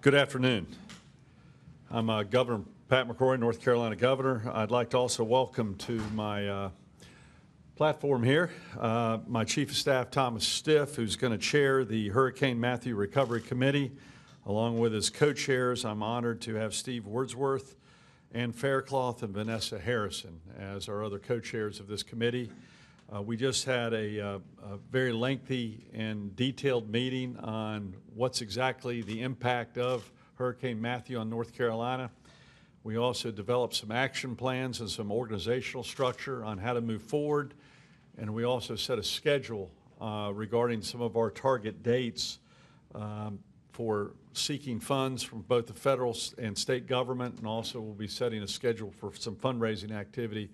Good afternoon. I'm Governor Pat McCrory, North Carolina Governor. I'd like to also welcome to my platform here my Chief of Staff, Thomas Stiff, who's going to chair the Hurricane Matthew Recovery Committee. Along with his co-chairs, I'm honored to have Steve Wordsworth, Ann Faircloth, and Vanessa Harrison as our other co-chairs of this committee. We just had a very lengthy and detailed meeting on what's exactly the impact of Hurricane Matthew on North Carolina. We also developed some action plans and some organizational structure on how to move forward. And we also set a schedule regarding some of our target dates for seeking funds from both the federal and state government, and also we'll be setting a schedule for some fundraising activity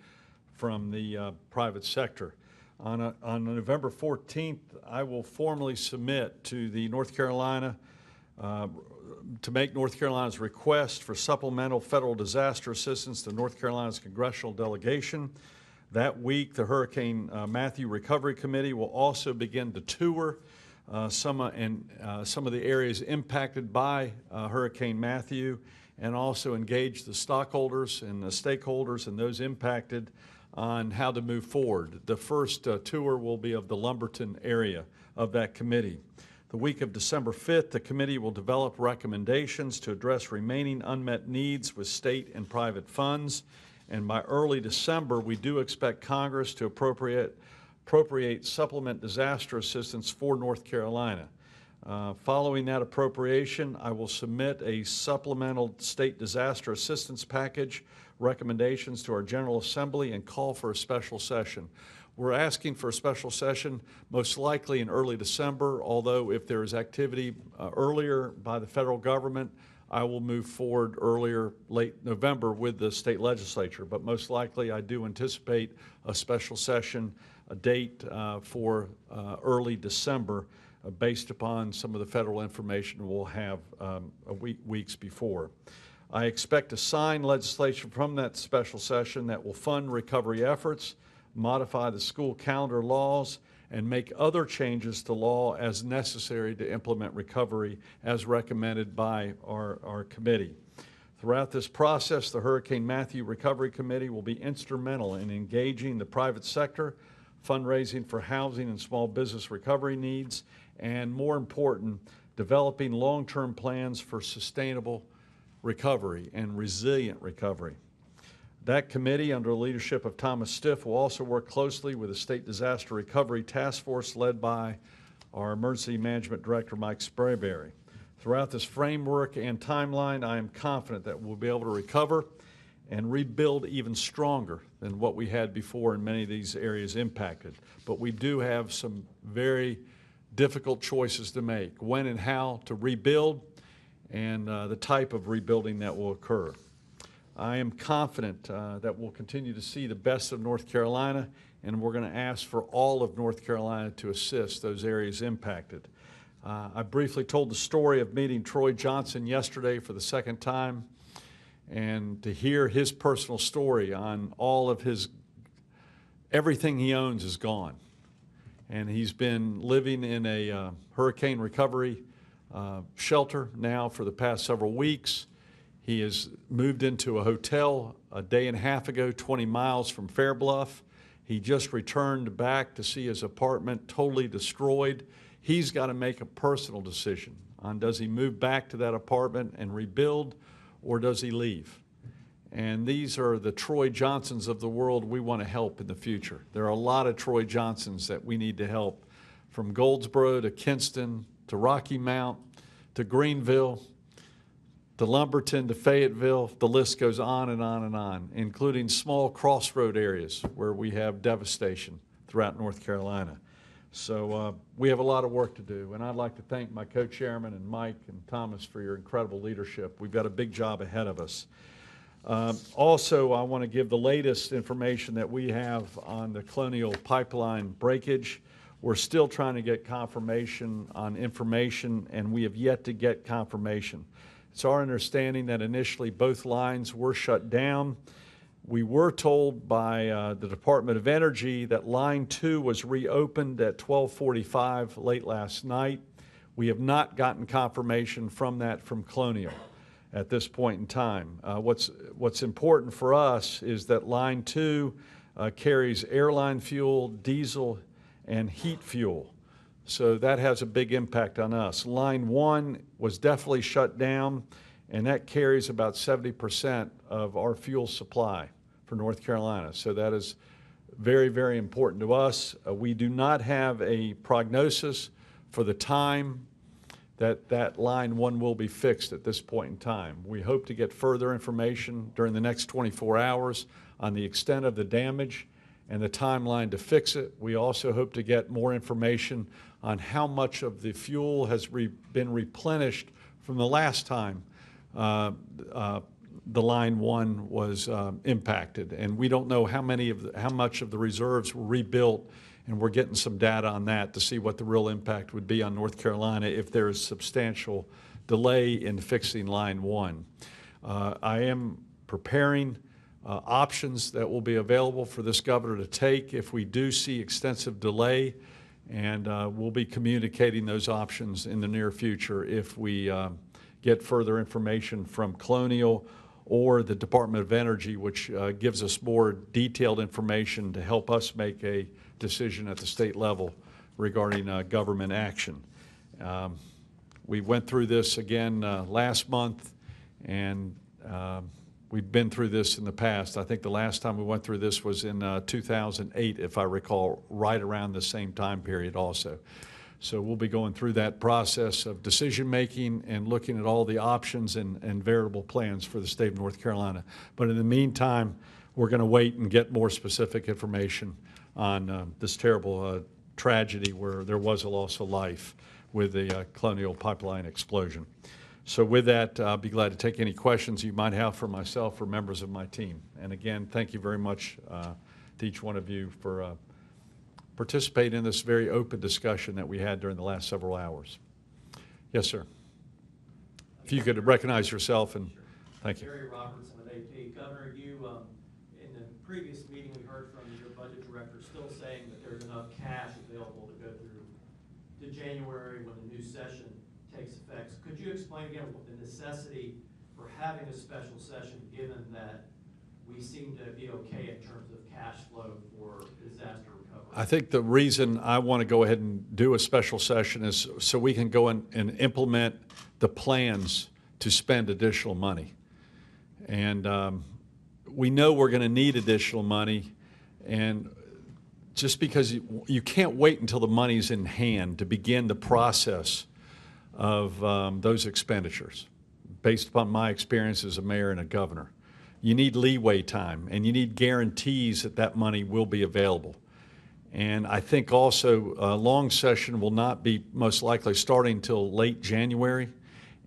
from the private sector. On November 14th, I will formally submit to the North Carolina, to make North Carolina's request for supplemental federal disaster assistance to North Carolina's congressional delegation. That week, the Hurricane Matthew Recovery Committee will also begin to tour some of the areas impacted by Hurricane Matthew, and also engage the stockholders and the stakeholders and those impacted on how to move forward. The first tour will be of the Lumberton area of that committee. The week of December 5th, the committee will develop recommendations to address remaining unmet needs with state and private funds. And by early December, we do expect Congress to appropriate supplement disaster assistance for North Carolina. Following that appropriation, I will submit a supplemental state disaster assistance package recommendations to our General Assembly and call for a special session. We're asking for a special session most likely in early December, although if there is activity earlier by the federal government, I will move forward earlier, late November with the state legislature. But most likely I do anticipate a special session, a date for early December based upon some of the federal information we'll have weeks before. I expect to sign legislation from that special session that will fund recovery efforts, modify the school calendar laws, and make other changes to law as necessary to implement recovery as recommended by our committee. Throughout this process, the Hurricane Matthew Recovery Committee will be instrumental in engaging the private sector, fundraising for housing and small business recovery needs, and more important, developing long-term plans for sustainable recovery and resilient recovery. That committee, under the leadership of Thomas Stiff, will also work closely with the State Disaster Recovery Task Force led by our Emergency Management Director, Mike Sprayberry. Throughout this framework and timeline, I am confident that we'll be able to recover and rebuild even stronger than what we had before in many of these areas impacted. But we do have some very difficult choices to make, when and how to rebuild, and the type of rebuilding that will occur. I am confident that we'll continue to see the best of North Carolina, and we're going to ask for all of North Carolina to assist those areas impacted. I briefly told the story of meeting Troy Johnson yesterday for the second time, and to hear his personal story on all of everything he owns is gone. And he's been living in a hurricane recovery shelter now for the past several weeks. He has moved into a hotel a day and a half ago, 20 miles from Fairbluff. He just returned back to see his apartment totally destroyed. He's got to make a personal decision on, does he move back to that apartment and rebuild, or does he leave? And these are the Troy Johnsons of the world we want to help in the future. There are a lot of Troy Johnsons that we need to help, from Goldsboro to Kinston to Rocky Mount to Greenville to Lumberton to Fayetteville. The list goes on and on and on, including small crossroad areas where we have devastation throughout North Carolina. So we have a lot of work to do, and I'd like to thank my co-chairman and Mike and Thomas for your incredible leadership. We've got a big job ahead of us. Also, I want to give the latest information that we have on the Colonial Pipeline breakage. We're still trying to get confirmation on information, and we have yet to get confirmation. It's our understanding that initially both lines were shut down. We were told by the Department of Energy that line 2 was reopened at 12:45 late last night. We have not gotten confirmation from that from Colonial at this point in time. What's important for us is that Line 2 carries airline fuel, diesel, and heat fuel. So that has a big impact on us. Line 1 was definitely shut down, and that carries about 70% of our fuel supply for North Carolina. So that is very, very important to us. We do not have a prognosis for the time that Line 1 will be fixed at this point in time. We hope to get further information during the next 24 hours on the extent of the damage and the timeline to fix it. We also hope to get more information on how much of the fuel has been replenished from the last time the Line 1 was impacted. And we don't know how much of the reserves were rebuilt, and we're getting some data on that to see what the real impact would be on North Carolina if there is substantial delay in fixing Line 1. I am preparing options that will be available for this governor to take if we do see extensive delay, and we'll be communicating those options in the near future if we get further information from Colonial or the Department of Energy, which gives us more detailed information to help us make a decision at the state level regarding government action. We went through this again last month, and we've been through this in the past. I think the last time we went through this was in 2008, if I recall, right around the same time period also. So we'll be going through that process of decision-making and looking at all the options and variable plans for the state of North Carolina. But in the meantime, we're going to wait and get more specific information on this terrible tragedy where there was a loss of life with the Colonial Pipeline explosion. So with that, I'll be glad to take any questions you might have for myself or members of my team. And again, thank you very much to each one of you for participating in this very open discussion that we had during the last several hours. Yes, sir. If you could recognize yourself, and thank you. Gary Robertson with AP. Governor, you, in the previous meeting, we heard from your budget director still saying that there's enough cash available to go through to January when the new session takes effect. Could you explain again what the necessity for having a special session, given that we seem to be okay in terms of cash flow for disaster recovery? I think the reason I want to go ahead and do a special session is so we can go and implement the plans to spend additional money. And we know we're going to need additional money, and just because you can't wait until the money's in hand to begin the process of those expenditures, based upon my experience as a mayor and a governor. You need leeway time, and you need guarantees that that money will be available. And I think also a long session will not be most likely starting until late January.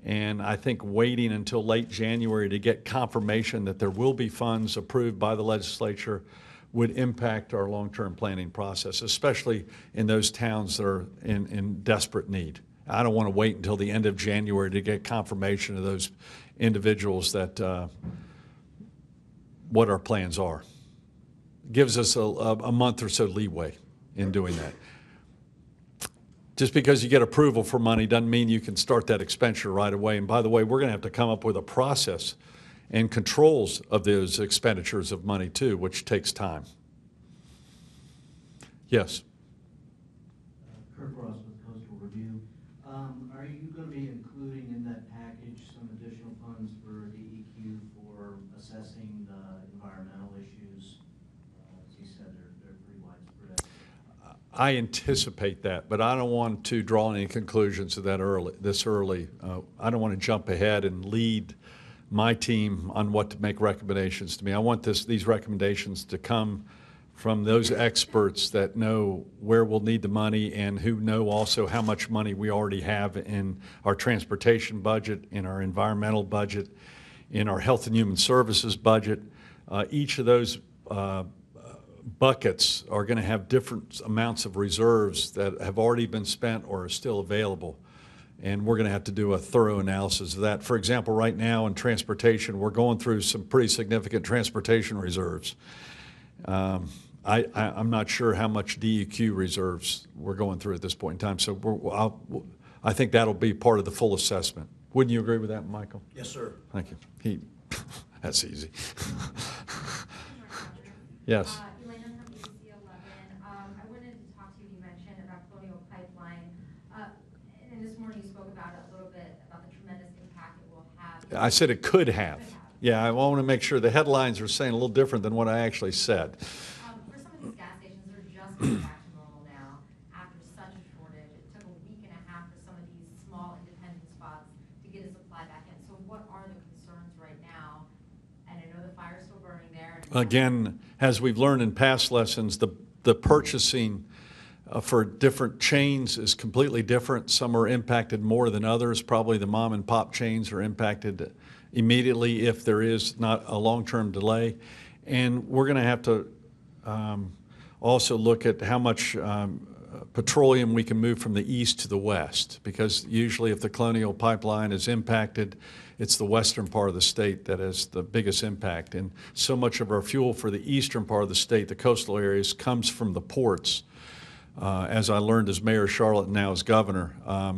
And I think waiting until late January to get confirmation that there will be funds approved by the legislature would impact our long-term planning process, especially in those towns that are in desperate need. I don't want to wait until the end of January to get confirmation of those individuals that what our plans are. Gives us a month or so leeway in doing that. Just because you get approval for money doesn't mean you can start that expenditure right away. And by the way, we're going to have to come up with a process and controls of those expenditures of money too, which takes time. Yes. Kirk Ross with Coastal Review. Are you going to be including in that package some additional funds for DEQ for assessing the environmental issues? As you said, they're pretty widespread. I anticipate that, but I don't want to draw any conclusions of that this early. I don't want to jump ahead and lead my team on what to make recommendations to me. I want these recommendations to come from those experts that know where we'll need the money and who know also how much money we already have in our transportation budget, in our environmental budget, in our health and human services budget. Each of those buckets are going to have different amounts of reserves that have already been spent or are still available. And we're going to have to do a thorough analysis of that. For example, right now in transportation, we're going through some pretty significant transportation reserves. I'm not sure how much DEQ reserves we're going through at this point in time. So I think that'll be part of the full assessment. Wouldn't you agree with that, Michael? Yes, sir. Thank you. That's easy. Yes. Elena from ABC 11. I wanted to talk to you. You mentioned about Colonial Pipeline. And this morning you spoke about it a little bit, about the tremendous impact it will have. I said it could have. Yeah, I want to make sure the headlines are saying a little different than what I actually said. For some of these gas stations, they're just getting back to normal now after such a shortage. It took a week and a half for some of these small independent spots to get a supply back in. So what are the concerns right now? And I know the fire's still burning there. Again, as we've learned in past lessons, the purchasing for different chains is completely different. Some are impacted more than others. Probably the mom and pop chains are impacted immediately if there is not a long-term delay. And we're going to have to also look at how much petroleum we can move from the east to the west, because usually if the Colonial Pipeline is impacted, it's the western part of the state that has the biggest impact. And so much of our fuel for the eastern part of the state, the coastal areas, comes from the ports, as I learned as mayor of Charlotte and now as governor.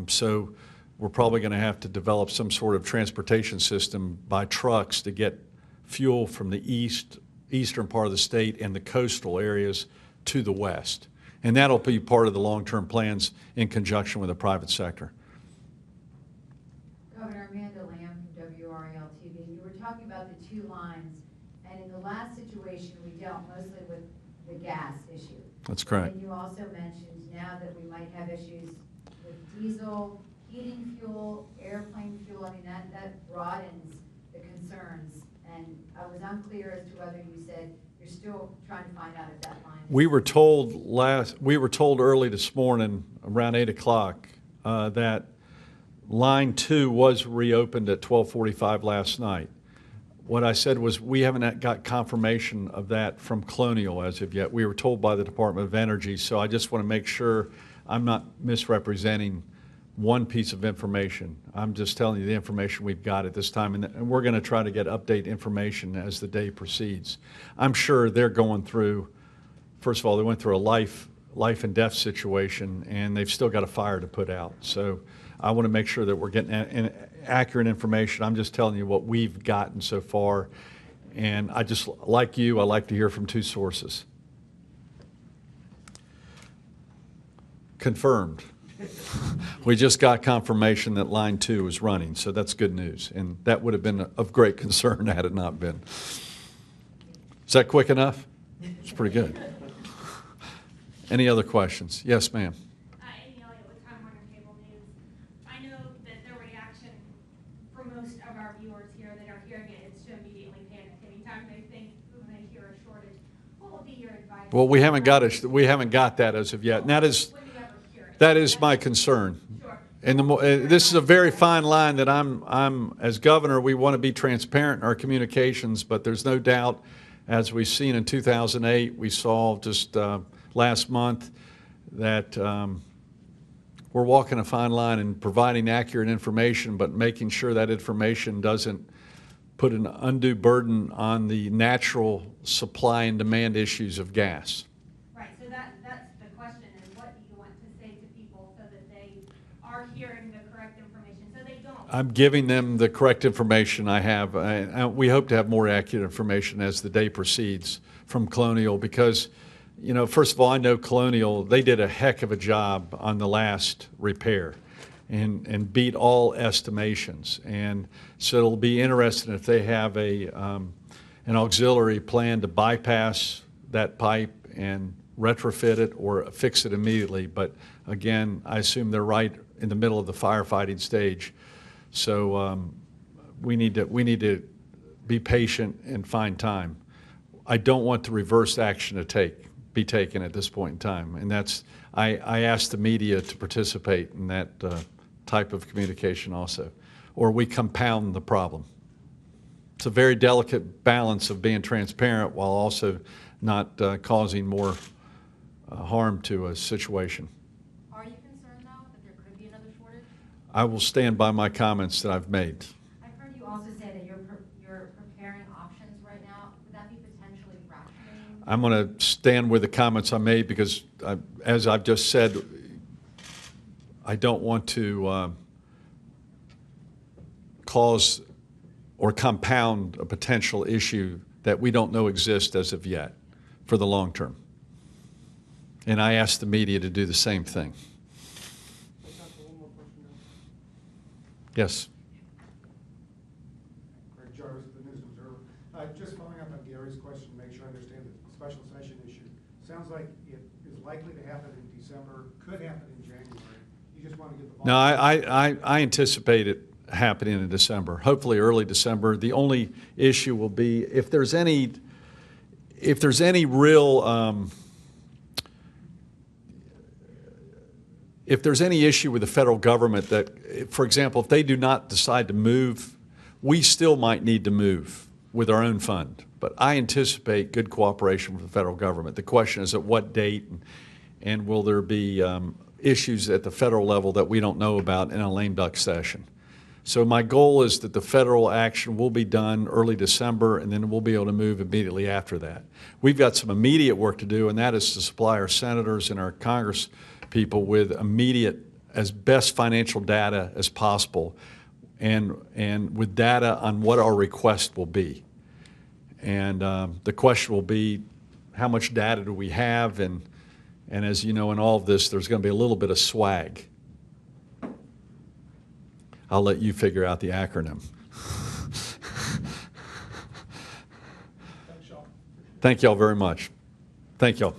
So we're probably going to have to develop some sort of transportation system by trucks to get fuel from the eastern part of the state and the coastal areas to the west. And that'll be part of the long-term plans in conjunction with the private sector. Governor Amanda Lamb from WRAL-TV. You were talking about the two lines, and in the last situation, we dealt mostly with the gas issue. That's correct. And you also mentioned now that we might have issues with diesel, heating fuel, airplane fuel. I mean, that broadens the concerns. And I was unclear as to whether you said you're still trying to find out if that line is. We were told early this morning, around 8 o'clock, that line 2 was reopened at 12:45 last night. What I said was we haven't got confirmation of that from Colonial as of yet. We were told by the Department of Energy, so I just want to make sure I'm not misrepresenting one piece of information. I'm just telling you the information we've got at this time, and we're going to try to get update information as the day proceeds. I'm sure they're going through, first of all, they went through a life and death situation, and they've still got a fire to put out. So I want to make sure that we're getting accurate information. I'm just telling you what we've gotten so far, and I just, like you, I like to hear from two sources. Confirmed. We just got confirmation that line 2 is running, so that's good news. And that would have been of great concern had it not been. Is that quick enough? It's pretty good. Any other questions? Yes, ma'am. Amy Elliott with Time Warner Cable News. I know that the reaction for most of our viewers here that are hearing it is to immediately panic anytime they think when they hear a shortage. What will be your advice? Well, we haven't got that as of yet. And that is my concern. Sure. And this is a very fine line that I'm as governor, we want to be transparent in our communications, but there's no doubt, as we've seen in 2008, we saw just last month that we're walking a fine line in providing accurate information, but making sure that information doesn't put an undue burden on the natural supply and demand issues of gas. Right, so that's the question is what do you want to say to people so that they are hearing the correct information so they don't? I'm giving them the correct information I have. We hope to have more accurate information as the day proceeds from Colonial because, you know, first of all, I know Colonial, they did a heck of a job on the last repair and beat all estimations. And so it'll be interesting if they have an auxiliary plan to bypass that pipe and retrofit it or fix it immediately. But again, I assume they're right in the middle of the firefighting stage. So we need to be patient and find time. I don't want the reverse action to be taken at this point in time. And that's, I asked the media to participate in that type of communication also, or we compound the problem. It's a very delicate balance of being transparent while also not causing more harm to a situation. Are you concerned, though, that there could be another shortage? I will stand by my comments that I've made. I've heard you also say that you're preparing options right now. Would that be potentially rationing? I'm going to stand with the comments I made because, as I've just said, I don't want to cause or compound a potential issue that we don't know exists as of yet for the long term. And I ask the media to do the same thing. Yes. Greg Jarvis, the News Observer. Just following up on Gary's question, to make sure I understand the special session issue. Sounds like it is likely to happen in December, could happen in January. You just want to get the ball. No, I anticipate it happening in December, hopefully early December. The only issue will be if there's any real if there's any issue with the federal government that, for example, if they do not decide to move, we still might need to move with our own fund. But I anticipate good cooperation with the federal government. The question is at what date, and will there be issues at the federal level that we don't know about in a lame duck session. So my goal is that the federal action will be done early December, and then we'll be able to move immediately after that. We've got some immediate work to do, and that is to supply our senators and our Congress people with immediate, as best financial data as possible, and with data on what our request will be. And the question will be, how much data do we have? And as you know, in all of this, there's going to be a little bit of swag. I'll let you figure out the acronym. Thank y'all very much. Thank y'all.